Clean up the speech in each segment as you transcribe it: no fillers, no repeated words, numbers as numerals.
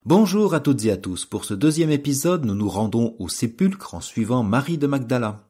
Bonjour à toutes et à tous. Pour ce deuxième épisode, nous nous rendons au sépulcre en suivant Marie de Magdala.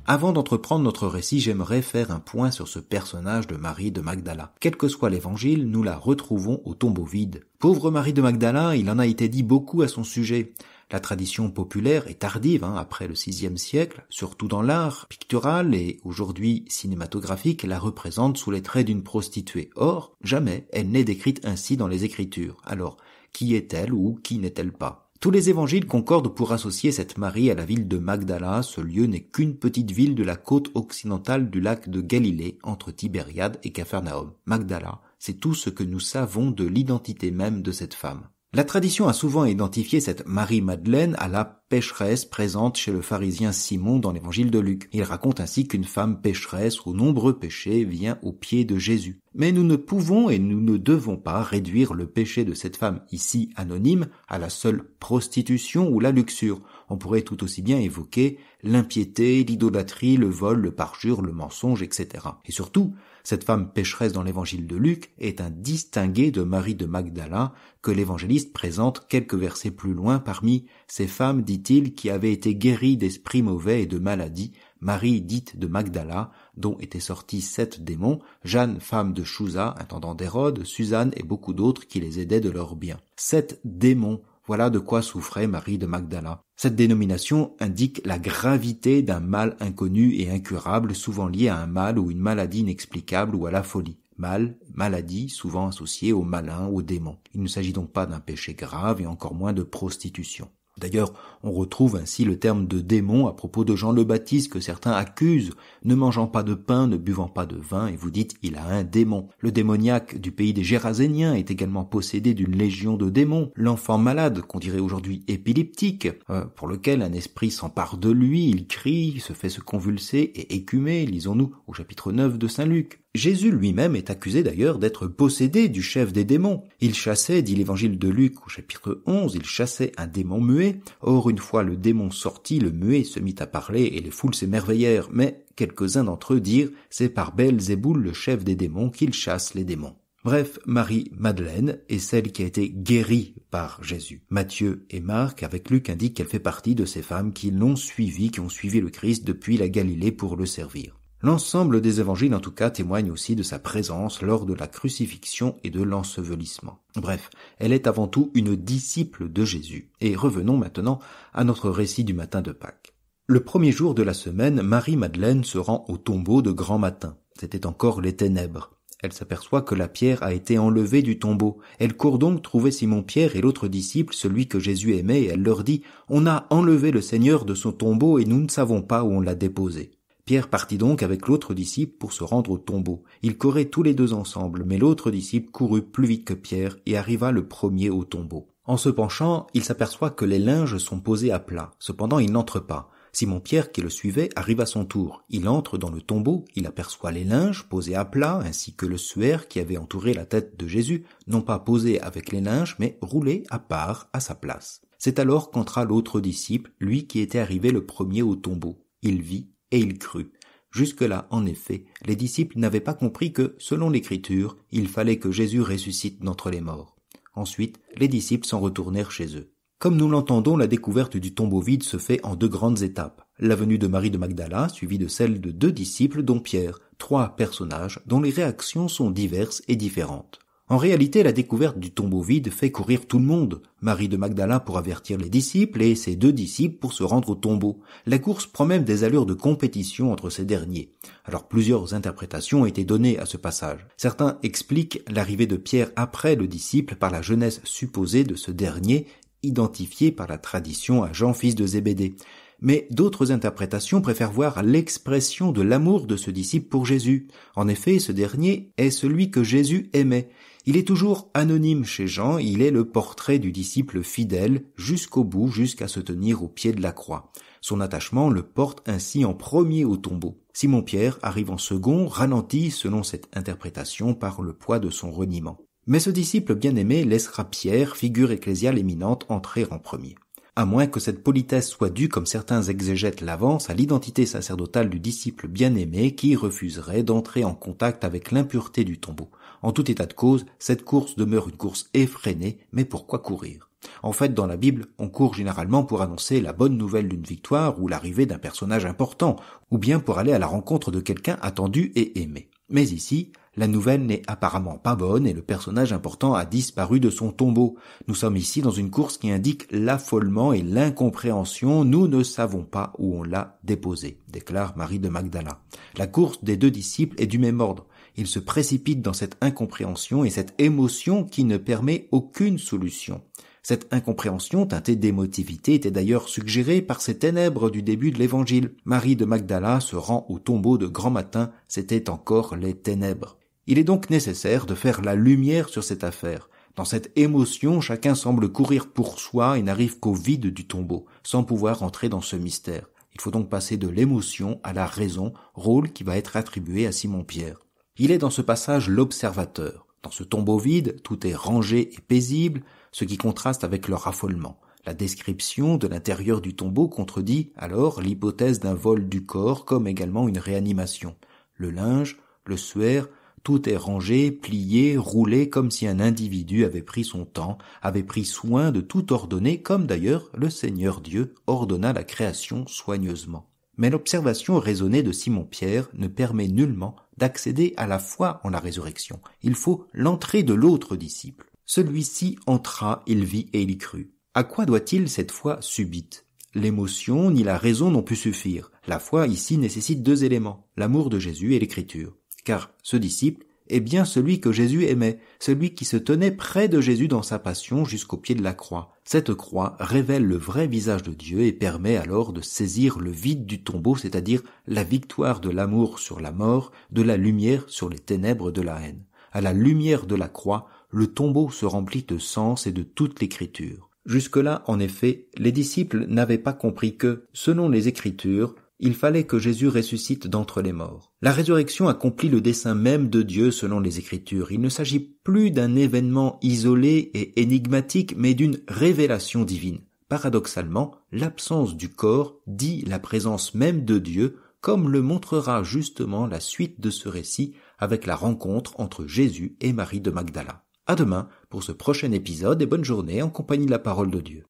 Avant d'entreprendre notre récit, j'aimerais faire un point sur ce personnage de Marie de Magdala. Quel que soit l'évangile, nous la retrouvons au tombeau vide. Pauvre Marie de Magdala, il en a été dit beaucoup à son sujet. La tradition populaire est tardive, après le VIe siècle, surtout dans l'art pictural et aujourd'hui cinématographique, la représente sous les traits d'une prostituée. Or, jamais elle n'est décrite ainsi dans les Écritures. Alors, qui est-elle ou qui n'est-elle pas ? Tous les évangiles concordent pour associer cette Marie à la ville de Magdala. Ce lieu n'est qu'une petite ville de la côte occidentale du lac de Galilée, entre Tibériade et Capharnaüm. Magdala, c'est tout ce que nous savons de l'identité même de cette femme. La tradition a souvent identifié cette Marie-Madeleine à la pécheresse présente chez le pharisien Simon dans l'évangile de Luc. Il raconte ainsi qu'une femme pécheresse aux nombreux péchés vient aux pieds de Jésus. Mais nous ne pouvons et nous ne devons pas réduire le péché de cette femme ici anonyme à la seule prostitution ou la luxure. On pourrait tout aussi bien évoquer l'impiété, l'idolâtrie, le vol, le parjure, le mensonge, etc. Et surtout, cette femme pécheresse dans l'évangile de Luc est un distingué de Marie de Magdala que l'évangéliste présente quelques versets plus loin parmi ces femmes, dit-il, qui avaient été guéries d'esprits mauvais et de maladies, Marie dite de Magdala, dont étaient sortis 7 démons, Jeanne, femme de Chouza, intendant d'Hérode, Suzanne et beaucoup d'autres qui les aidaient de leurs biens. 7 démons, voilà de quoi souffrait Marie de Magdala. Cette dénomination indique la gravité d'un mal inconnu et incurable, souvent lié à un mal ou une maladie inexplicable ou à la folie. Mal, maladie, souvent associée au malin, au démon. Il ne s'agit donc pas d'un péché grave et encore moins de prostitution. D'ailleurs, on retrouve ainsi le terme de démon à propos de Jean le Baptiste que certains accusent, ne mangeant pas de pain, ne buvant pas de vin, et vous dites « il a un démon ». Le démoniaque du pays des Géraséniens est également possédé d'une légion de démons. L'enfant malade, qu'on dirait aujourd'hui épileptique, pour lequel un esprit s'empare de lui, il crie, se fait se convulser et écumer, lisons-nous au chapitre 9 de Saint Luc. Jésus lui-même est accusé d'ailleurs d'être possédé du chef des démons. Il chassait, dit l'évangile de Luc au chapitre 11, il chassait un démon muet. Or, une fois le démon sorti, le muet se mit à parler et les foules s'émerveillèrent. Mais quelques-uns d'entre eux dirent, c'est par Belzéboul, le chef des démons, qu'il chasse les démons. Bref, Marie-Madeleine est celle qui a été guérie par Jésus. Matthieu et Marc, avec Luc, indiquent qu'elle fait partie de ces femmes qui l'ont suivi, qui ont suivi le Christ depuis la Galilée pour le servir. L'ensemble des évangiles, en tout cas, témoigne aussi de sa présence lors de la crucifixion et de l'ensevelissement. Bref, elle est avant tout une disciple de Jésus. Et revenons maintenant à notre récit du matin de Pâques. Le premier jour de la semaine, Marie-Madeleine se rend au tombeau de grand matin. C'était encore les ténèbres. Elle s'aperçoit que la pierre a été enlevée du tombeau. Elle court donc trouver Simon-Pierre et l'autre disciple, celui que Jésus aimait, et elle leur dit « On a enlevé le Seigneur de son tombeau et nous ne savons pas où on l'a déposé. » Pierre partit donc avec l'autre disciple pour se rendre au tombeau. Ils couraient tous les deux ensemble, mais l'autre disciple courut plus vite que Pierre et arriva le premier au tombeau. En se penchant, il s'aperçoit que les linges sont posés à plat. Cependant, il n'entre pas. Simon-Pierre, qui le suivait, arrive à son tour. Il entre dans le tombeau, il aperçoit les linges posés à plat, ainsi que le suaire qui avait entouré la tête de Jésus, non pas posé avec les linges, mais roulé à part, à sa place. C'est alors qu'entra l'autre disciple, lui qui était arrivé le premier au tombeau. Il vit et il crut. Jusque-là, en effet, les disciples n'avaient pas compris que, selon l'Écriture, il fallait que Jésus ressuscite d'entre les morts. Ensuite, les disciples s'en retournèrent chez eux. Comme nous l'entendons, la découverte du tombeau vide se fait en 2 grandes étapes. La venue de Marie de Magdala, suivie de celle de 2 disciples, dont Pierre, 3 personnages dont les réactions sont diverses et différentes. En réalité, la découverte du tombeau vide fait courir tout le monde. Marie de Magdala pour avertir les disciples et ses 2 disciples pour se rendre au tombeau. La course prend même des allures de compétition entre ces derniers. Alors plusieurs interprétations ont été données à ce passage. Certains expliquent l'arrivée de Pierre après le disciple par la jeunesse supposée de ce dernier, identifié par la tradition à Jean fils de Zébédée. Mais d'autres interprétations préfèrent voir l'expression de l'amour de ce disciple pour Jésus. En effet, ce dernier est celui que Jésus aimait. Il est toujours anonyme chez Jean, il est le portrait du disciple fidèle jusqu'au bout, jusqu'à se tenir au pied de la croix. Son attachement le porte ainsi en premier au tombeau. Simon-Pierre arrive en second, ralenti selon cette interprétation par le poids de son reniement. Mais ce disciple bien-aimé laissera Pierre, figure ecclésiale éminente, entrer en premier. à moins que cette politesse soit due, comme certains exégètes l'avancent, à l'identité sacerdotale du disciple bien-aimé qui refuserait d'entrer en contact avec l'impureté du tombeau. En tout état de cause, cette course demeure une course effrénée, mais pourquoi courir ? En fait, dans la Bible, on court généralement pour annoncer la bonne nouvelle d'une victoire ou l'arrivée d'un personnage important, ou bien pour aller à la rencontre de quelqu'un attendu et aimé. Mais ici, la nouvelle n'est apparemment pas bonne et le personnage important a disparu de son tombeau. Nous sommes ici dans une course qui indique l'affolement et l'incompréhension. Nous ne savons pas où on l'a déposé, déclare Marie de Magdala. La course des deux disciples est du même ordre. Ils se précipitent dans cette incompréhension et cette émotion qui ne permet aucune solution. Cette incompréhension teintée d'émotivité était d'ailleurs suggérée par ces ténèbres du début de l'évangile. Marie de Magdala se rend au tombeau de grand matin, c'était encore les ténèbres. Il est donc nécessaire de faire la lumière sur cette affaire. Dans cette émotion, chacun semble courir pour soi et n'arrive qu'au vide du tombeau, sans pouvoir entrer dans ce mystère. Il faut donc passer de l'émotion à la raison, rôle qui va être attribué à Simon-Pierre. Il est dans ce passage l'observateur. Dans ce tombeau vide, tout est rangé et paisible, ce qui contraste avec leur affolement. La description de l'intérieur du tombeau contredit alors l'hypothèse d'un vol du corps comme également une réanimation. Le linge, le suaire, tout est rangé, plié, roulé comme si un individu avait pris son temps, avait pris soin de tout ordonner comme d'ailleurs le Seigneur Dieu ordonna la création soigneusement. Mais l'observation raisonnée de Simon-Pierre ne permet nullement d'accéder à la foi en la résurrection. Il faut l'entrée de l'autre disciple. Celui-ci entra, il vit et il crut. À quoi doit-il cette foi subite ? L'émotion ni la raison n'ont pu suffire. La foi ici nécessite deux éléments, l'amour de Jésus et l'écriture. Car ce disciple est bien celui que Jésus aimait, celui qui se tenait près de Jésus dans sa passion jusqu'au pied de la croix. Cette croix révèle le vrai visage de Dieu et permet alors de saisir le vide du tombeau, c'est-à-dire la victoire de l'amour sur la mort, de la lumière sur les ténèbres de la haine. À la lumière de la croix, le tombeau se remplit de sens et de toute l'écriture. Jusque-là, en effet, les disciples n'avaient pas compris que, selon les Écritures, il fallait que Jésus ressuscite d'entre les morts. La résurrection accomplit le dessein même de Dieu selon les Écritures. Il ne s'agit plus d'un événement isolé et énigmatique, mais d'une révélation divine. Paradoxalement, l'absence du corps dit la présence même de Dieu, comme le montrera justement la suite de ce récit avec la rencontre entre Jésus et Marie de Magdala. À demain pour ce prochain épisode et bonne journée en compagnie de la parole de Dieu.